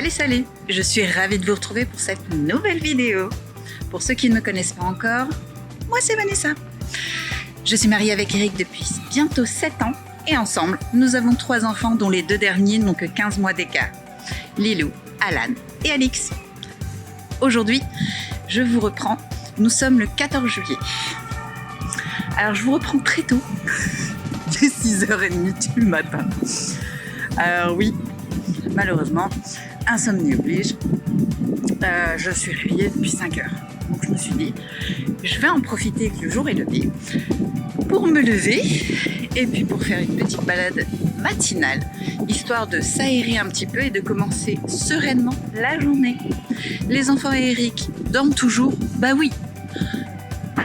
Salut, je suis ravie de vous retrouver pour cette nouvelle vidéo. Pour ceux qui ne me connaissent pas encore, moi c'est Vanessa. Je suis mariée avec Eric depuis bientôt 7 ans et ensemble, nous avons 3 enfants dont les 2 derniers n'ont que 15 mois d'écart. Lilou, Alan et Alix. Aujourd'hui, je vous reprends. Nous sommes le 14 juillet. Alors je vous reprends très tôt, dès 6h30 du matin. Alors oui, malheureusement, insomnie oblige. Je suis réveillée depuis 5 heures. Donc je me suis dit, je vais en profiter que le jour est levé pour me lever et puis pour faire une petite balade matinale, histoire de s'aérer un petit peu et de commencer sereinement la journée. Les enfants et Eric dorment toujours? Bah oui,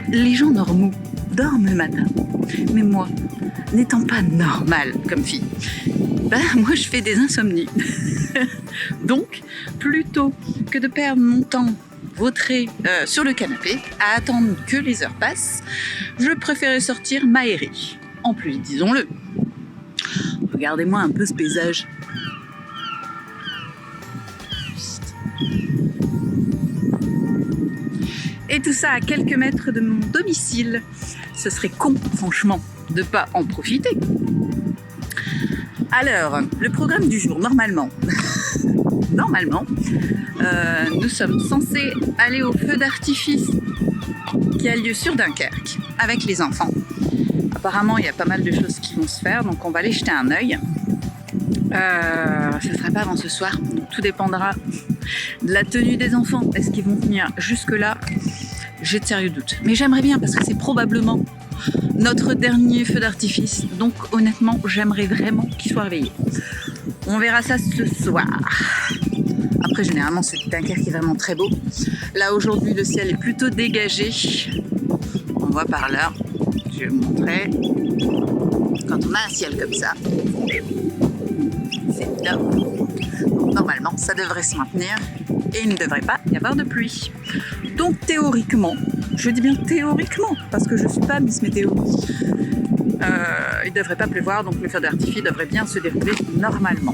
les gens normaux dorment le matin. Mais moi, n'étant pas normale comme fille, moi je fais des insomnies. Donc, plutôt que de perdre mon temps vautré sur le canapé à attendre que les heures passent, je préférais sortir m'aérer. En plus, disons-le, regardez-moi un peu ce paysage. Et tout ça à quelques mètres de mon domicile. Ce serait con, franchement, de pas en profiter. Alors, le programme du jour, normalement, nous sommes censés aller au feu d'artifice qui a lieu sur Dunkerque avec les enfants. Apparemment, il y a pas mal de choses qui vont se faire, donc on va aller jeter un œil. Ça ne sera pas avant ce soir, donc tout dépendra de la tenue des enfants. Est-ce qu'ils vont tenir jusque-là? J'ai de sérieux doutes. Mais j'aimerais bien parce que c'est probablement notre dernier feu d'artifice. Donc honnêtement, j'aimerais vraiment qu'il soit réveillé. On verra ça ce soir. Après, généralement, c'est Dunkerque qui est vraiment très beau. Là, aujourd'hui, le ciel est plutôt dégagé. On voit par là. Je vais vous montrer. Quand on a un ciel comme ça, c'est top. Donc, normalement, ça devrait se maintenir et il ne devrait pas y avoir de pluie. Donc, théoriquement, je dis bien théoriquement, parce que je ne suis pas Miss Météo, il ne devrait pas pleuvoir, donc le feu d'artifice devrait bien se dérouler normalement.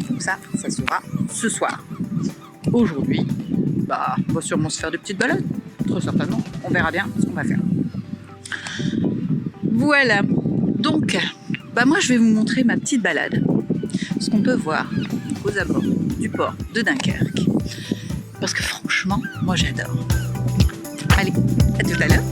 Donc ça sera ce soir. Aujourd'hui, on va sûrement se faire des petites balades, très certainement. On verra bien ce qu'on va faire. Voilà. Donc, moi je vais vous montrer ma petite balade. Ce qu'on peut voir aux abords du port de Dunkerque. Parce que franchement, moi j'adore. Allez, à tout à l'heure.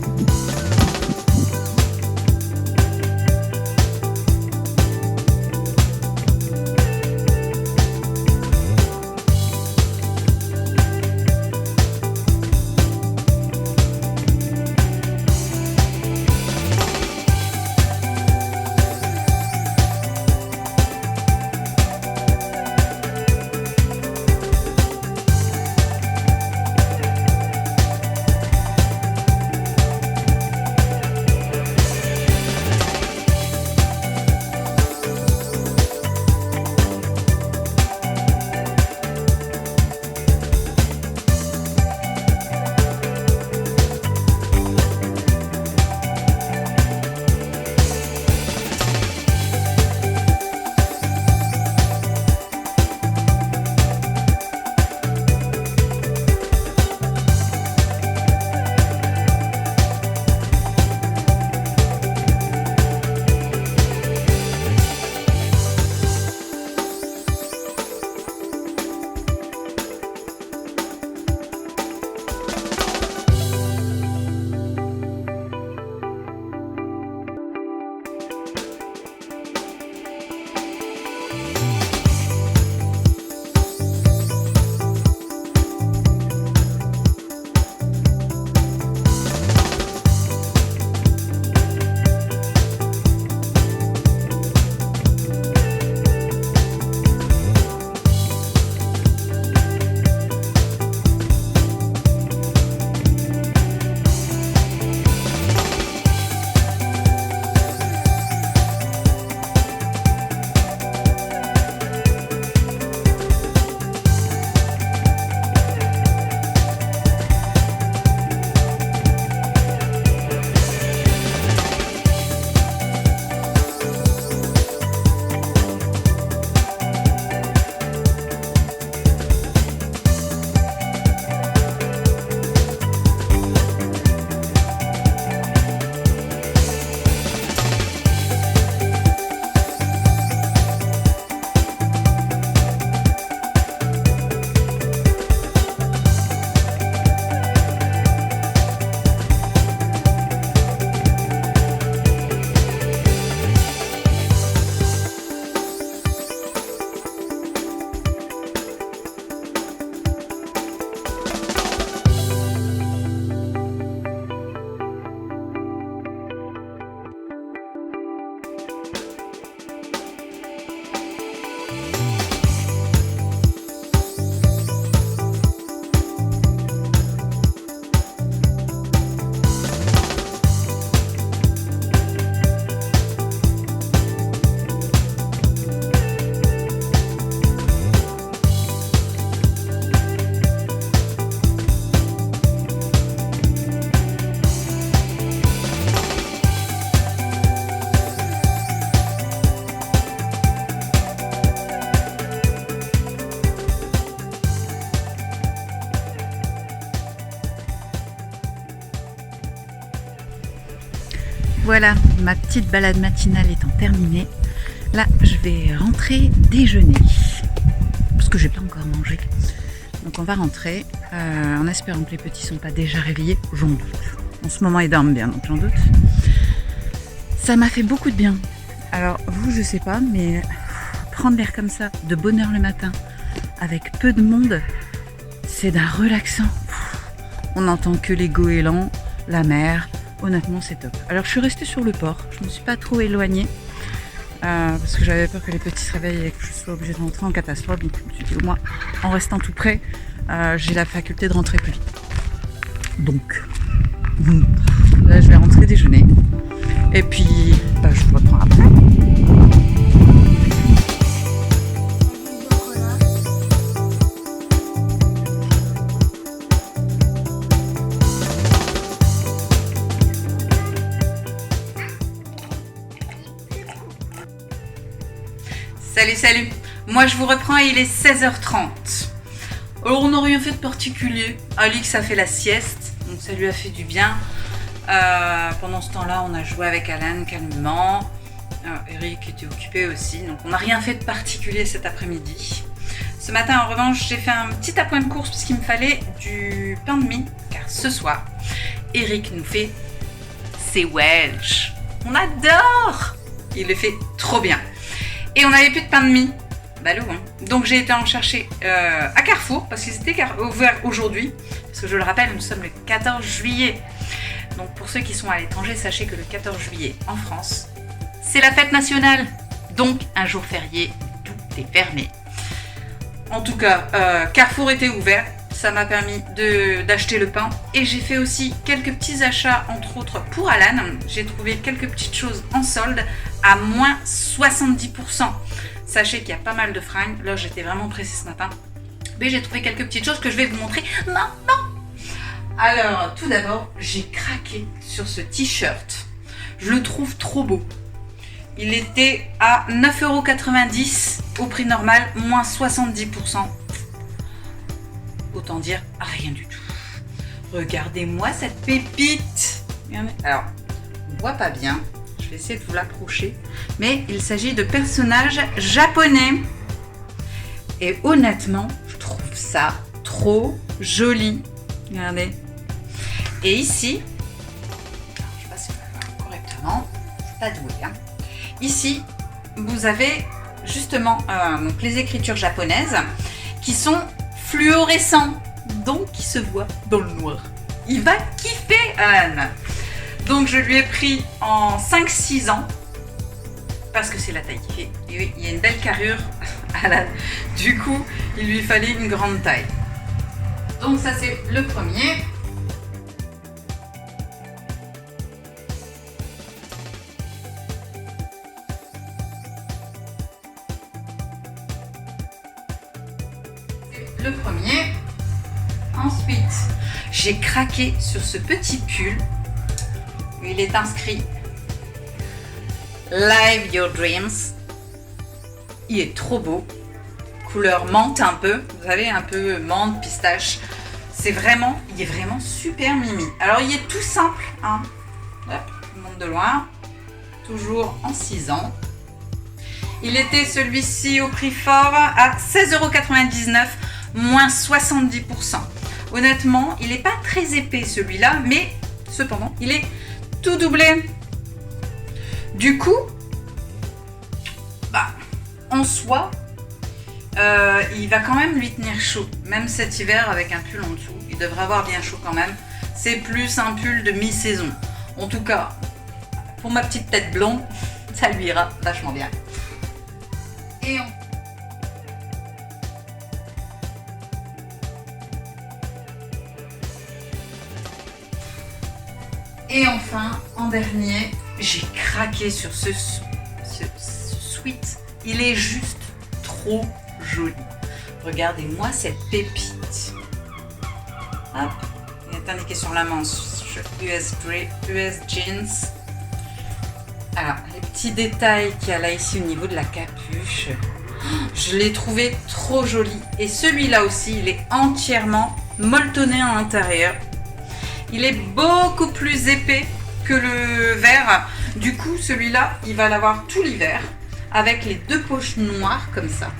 voilà, ma petite balade matinale étant terminée, là je vais rentrer déjeuner. Parce que j'ai pas encore mangé. Donc on va rentrer en espérant que les petits sont pas déjà réveillés, j'en doute. En ce moment ils dorment bien, donc j'en doute. Ça m'a fait beaucoup de bien. Alors vous, je sais pas, mais prendre l'air comme ça, de bonne heure le matin, avec peu de monde, c'est d'un relaxant. On n'entend que les goélands, la mer. Honnêtement, c'est top. Alors je suis restée sur le port, je me suis pas trop éloignée. Parce que j'avais peur que les petits se réveillent et que je sois obligée de rentrer en catastrophe. Donc je me suis dit, au moins, en restant tout près, j'ai la faculté de rentrer plus vite. Donc, là, je vais rentrer déjeuner. Et puis, je vous reprends après. Salut, moi je vous reprends et il est 16h30. Alors on n'a rien fait de particulier. Alix a fait la sieste, donc ça lui a fait du bien. Pendant ce temps-là, on a joué avec Alan calmement. Eric était occupé aussi, donc on n'a rien fait de particulier cet après-midi. Ce matin en revanche, j'ai fait un petit appoint de course puisqu'il me fallait du pain de mie, car ce soir, Eric nous fait ses Welsh. On adore! Il le fait trop bien. Et on n'avait plus de pain de mie. Balou, hein. Donc j'ai été en chercher à Carrefour, parce qu'ils étaient ouverts aujourd'hui. Parce que je le rappelle, nous sommes le 14 juillet. Donc pour ceux qui sont à l'étranger, sachez que le 14 juillet en France, c'est la fête nationale. Donc un jour férié, tout est fermé. En tout cas, Carrefour était ouvert. Ça m'a permis d'acheter le pain. Et j'ai fait aussi quelques petits achats, entre autres pour Alan. J'ai trouvé quelques petites choses en solde à moins 70%. Sachez qu'il y a pas mal de fringues. Là, j'étais vraiment pressée ce matin. Mais j'ai trouvé quelques petites choses que je vais vous montrer maintenant. Alors, tout d'abord, j'ai craqué sur ce t-shirt. Je le trouve trop beau. Il était à 9,90 € au prix normal, moins 70%. Autant dire rien du tout. Regardez-moi cette pépite. Alors, on voit pas bien. Je vais essayer de vous l'approcher. Mais il s'agit de personnages japonais. Et honnêtement, je trouve ça trop joli. Regardez. Et ici, alors, je ne sais pas si on va voir correctement. Je suis pas douée, hein. Ici, vous avez justement donc les écritures japonaises qui sont fluorescents, donc qui se voient dans le noir. Il va kiffer, Alan. Donc je lui ai pris en 5-6 ans parce que c'est la taille qui fait. Et oui, il y a une belle carrure, Alan. Du coup, il lui fallait une grande taille. Donc ça c'est le premier. Ensuite, j'ai craqué sur ce petit pull. Il est inscrit Live Your Dreams. Il est trop beau. Couleur menthe un peu. Vous savez, un peu menthe, pistache. Il est vraiment super mimi. Alors, il est tout simple, hein. Hop, je monte de loin. Toujours en 6 ans. Il était celui-ci au prix fort à 16,99 €, moins 70%. Honnêtement, il n'est pas très épais celui-là, mais cependant, il est tout doublé. Du coup, en soi, il va quand même lui tenir chaud. Même cet hiver avec un pull en dessous, il devrait avoir bien chaud quand même. C'est plus un pull de mi-saison. En tout cas, pour ma petite tête blonde, ça lui ira vachement bien. Et enfin, en dernier, j'ai craqué sur ce sweat. Il est juste trop joli. Regardez-moi cette pépite. Hop, il est indiqué sur la manche US Jeans. Alors, les petits détails qu'il y a là ici au niveau de la capuche, je l'ai trouvé trop joli. Et celui-là aussi, il est entièrement molletonné à l'intérieur. Il est beaucoup plus épais que le vert. Du coup, celui-là, il va l'avoir tout l'hiver avec les 2 poches noires comme ça.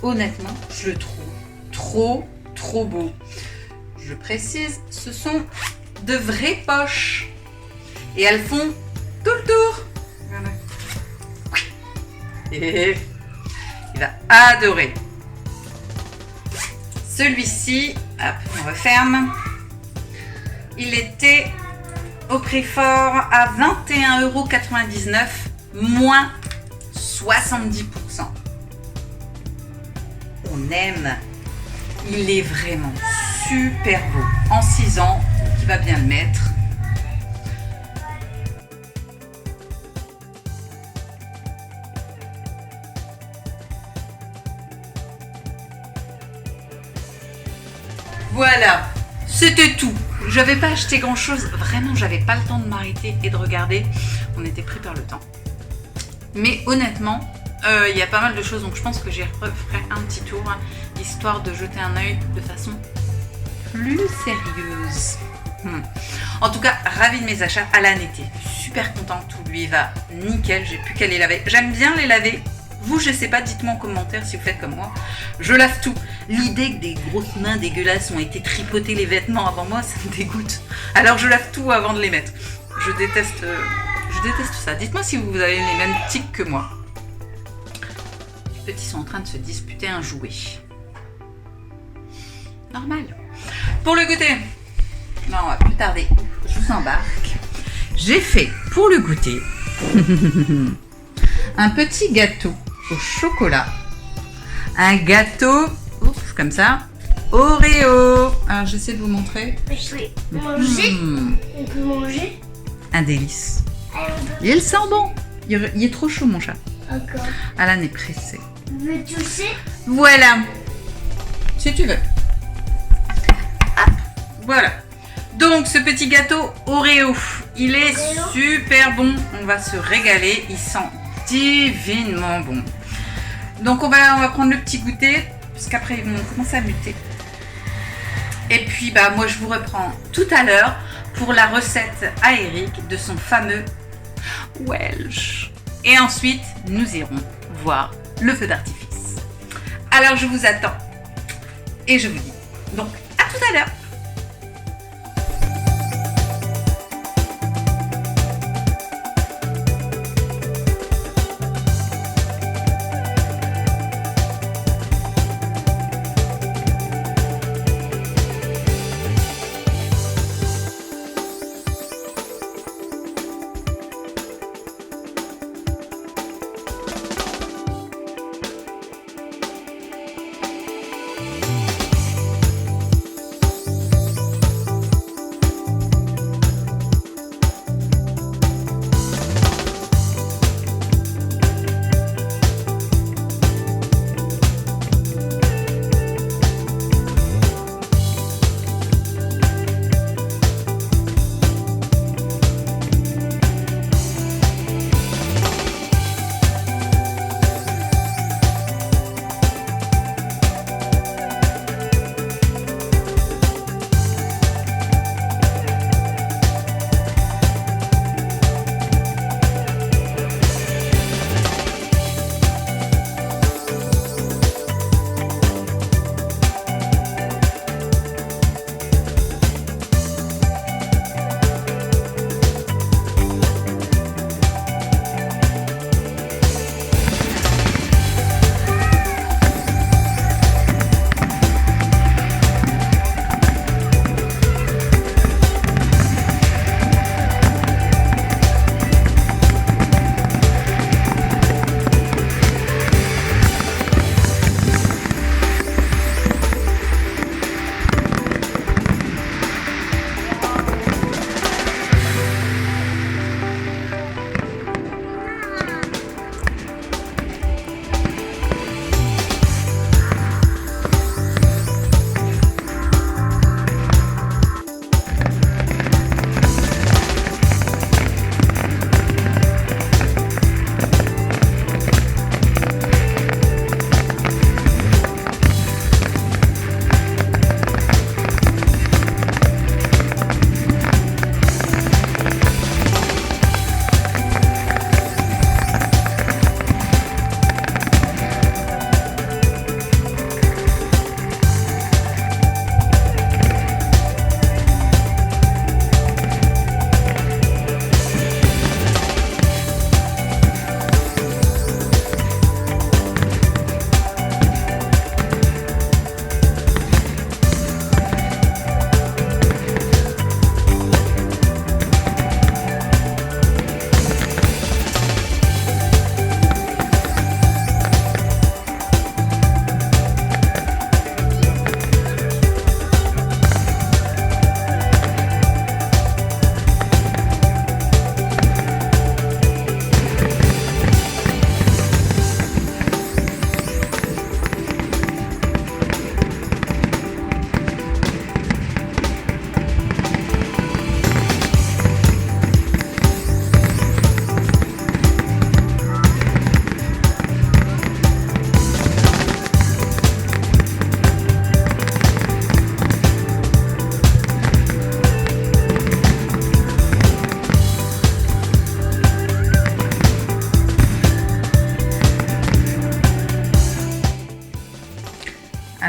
Honnêtement, je le trouve trop beau. Je précise, ce sont de vraies poches et elles font tout le tour. Voilà. Et il va adorer. Celui-ci, hop, on referme. Il était au prix fort à 21,99 €, moins 70%. On aime. Il est vraiment super beau. En 6 ans, il va bien le mettre. Voilà, c'était tout. J'avais pas acheté grand chose, vraiment j'avais pas le temps de m'arrêter et de regarder. On était pris par le temps. Mais honnêtement, il y a pas mal de choses, donc je pense que j'y referai un petit tour, histoire de jeter un œil de façon plus sérieuse. En tout cas, ravie de mes achats. Alan était super content, tout lui va nickel, j'ai plus qu'à les laver. J'aime bien les laver. Vous, je sais pas, dites-moi en commentaire si vous faites comme moi. Je lave tout. L'idée que des grosses mains dégueulasses ont été tripoter les vêtements avant moi, ça me dégoûte. Alors je lave tout avant de les mettre. Je déteste ça. Dites-moi si vous avez les mêmes tics que moi. Les petits sont en train de se disputer un jouet. Normal. Pour le goûter, non, on va plus tarder. Je vous embarque. J'ai fait pour le goûter un petit gâteau au chocolat. Un gâteau, ouf, comme ça, Oreo. Alors j'essaie de vous montrer. Je peux manger. On peut manger. Un délice. Il sent bon. Il est trop chaud mon chat. D'accord. Alan est pressé. Veux toucher? Voilà. Si tu veux. Hop. Voilà. Donc ce petit gâteau Oreo, il est super bon. On va se régaler. Il sent divinement bon. Donc on va prendre le petit goûter, puisqu'après ils vont commencer à muter. Et puis bah moi je vous reprends tout à l'heure pour la recette à Eric de son fameux Welsh. Et ensuite nous irons voir le feu d'artifice. Alors je vous attends et je vous dis donc à tout à l'heure.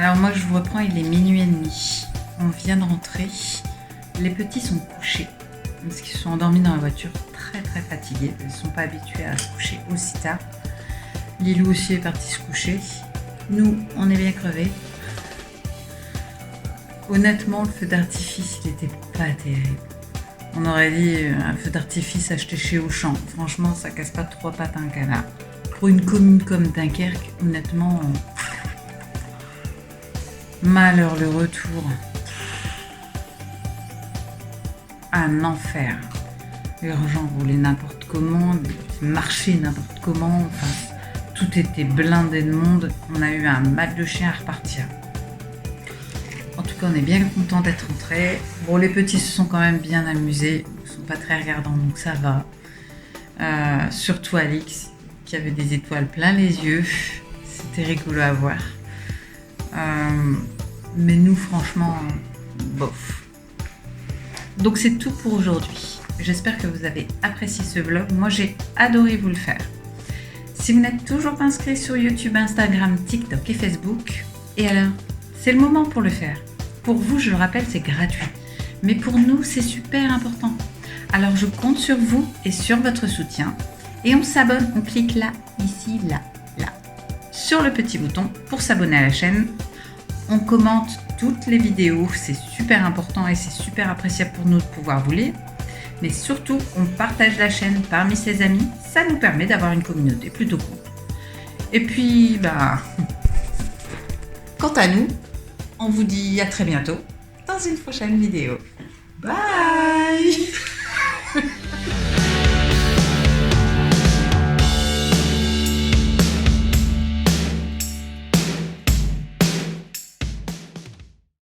Alors moi je vous reprends, il est minuit et demi. On vient de rentrer. Les petits sont couchés parce qu'ils se sont endormis dans la voiture très très fatigués. Ils ne sont pas habitués à se coucher aussi tard. Lilou aussi est parti se coucher. Nous, on est bien crevés. Honnêtement, le feu d'artifice, il n'était pas terrible. On aurait dit un feu d'artifice acheté chez Auchan. Franchement, ça casse pas trois pattes à un canard. Pour une commune comme Dunkerque, honnêtement, malheur le retour. Un enfer. Les gens roulaient n'importe comment, marchaient n'importe comment. Enfin, tout était blindé de monde. On a eu un mal de chien à repartir. En tout cas, on est bien content d'être rentrés. Bon, les petits se sont quand même bien amusés. Ils ne sont pas très regardants, donc ça va. Surtout Alix, qui avait des étoiles plein les yeux. C'était rigolo à voir. Mais nous, franchement, bof. Donc c'est tout pour aujourd'hui. J'espère que vous avez apprécié ce vlog. Moi, j'ai adoré vous le faire. Si vous n'êtes toujours pas inscrit sur YouTube, Instagram, TikTok et Facebook, et alors, c'est le moment pour le faire. Pour vous, je le rappelle, c'est gratuit. Mais pour nous, c'est super important. Alors, je compte sur vous et sur votre soutien. Et on s'abonne, on clique là, ici, là, sur le petit bouton pour s'abonner à la chaîne. On commente toutes les vidéos, c'est super important et c'est super appréciable pour nous de pouvoir vous lire. Mais surtout, on partage la chaîne parmi ses amis. Ça nous permet d'avoir une communauté plutôt cool. Et puis, quant à nous, on vous dit à très bientôt dans une prochaine vidéo. Bye.